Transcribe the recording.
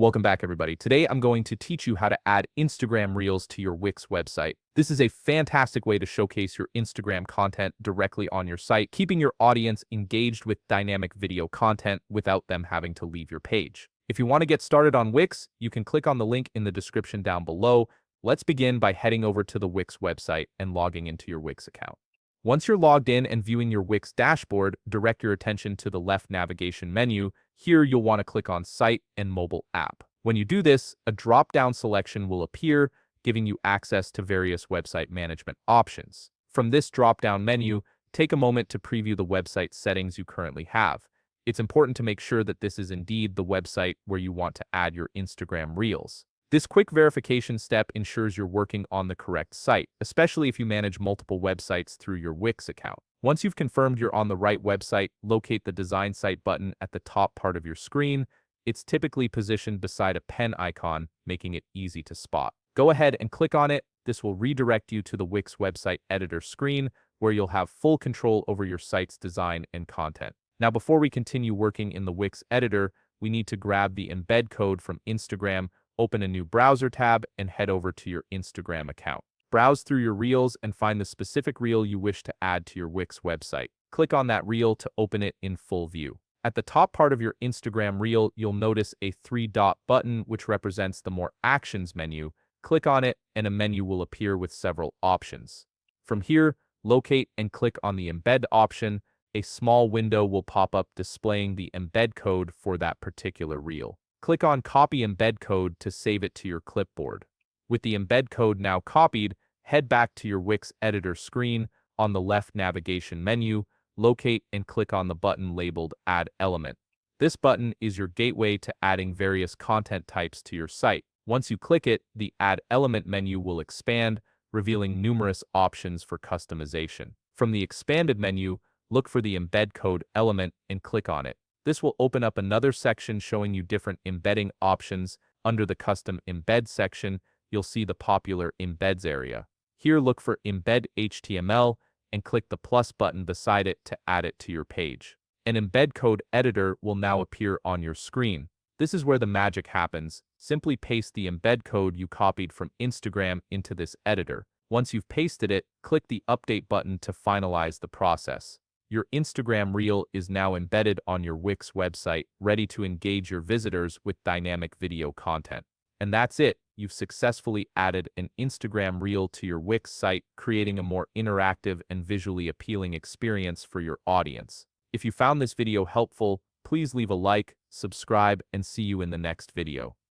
Welcome back, everybody. Today, I'm going to teach you how to add Instagram Reels to your Wix website. This is a fantastic way to showcase your Instagram content directly on your site, keeping your audience engaged with dynamic video content without them having to leave your page. If you want to get started on Wix, you can click on the link in the description down below. Let's begin by heading over to the Wix website and logging into your Wix account. Once you're logged in and viewing your Wix dashboard, direct your attention to the left navigation menu. Here, you'll want to click on Site and Mobile App. When you do this, a drop-down selection will appear, giving you access to various website management options. From this drop-down menu, take a moment to preview the website settings you currently have. It's important to make sure that this is indeed the website where you want to add your Instagram Reels. This quick verification step ensures you're working on the correct site, especially if you manage multiple websites through your Wix account. Once you've confirmed you're on the right website, locate the Design Site button at the top part of your screen. It's typically positioned beside a pen icon, making it easy to spot. Go ahead and click on it. This will redirect you to the Wix website editor screen, where you'll have full control over your site's design and content. Now, before we continue working in the Wix editor, we need to grab the embed code from Instagram. Open a new browser tab and head over to your Instagram account. Browse through your Reels and find the specific reel you wish to add to your Wix website. Click on that reel to open it in full view. At the top part of your Instagram reel, you'll notice a three-dot button which represents the More Actions menu. Click on it and a menu will appear with several options. From here, locate and click on the Embed option. A small window will pop up displaying the embed code for that particular reel. Click on Copy Embed Code to save it to your clipboard. With the embed code now copied, head back to your Wix editor screen. On the left navigation menu, locate and click on the button labeled Add Element. This button is your gateway to adding various content types to your site. Once you click it, the Add Element menu will expand, revealing numerous options for customization. From the expanded menu, look for the embed code element and click on it. This will open up another section showing you different embedding options. Under the Custom Embed section, you'll see the popular Embeds area. Here, look for Embed HTML and click the plus button beside it to add it to your page. An embed code editor will now appear on your screen. This is where the magic happens. Simply paste the embed code you copied from Instagram into this editor. Once you've pasted it, click the Update button to finalize the process. Your Instagram Reel is now embedded on your Wix website, ready to engage your visitors with dynamic video content. And that's it. You've successfully added an Instagram Reel to your Wix site, creating a more interactive and visually appealing experience for your audience. If you found this video helpful, please leave a like, subscribe, and see you in the next video.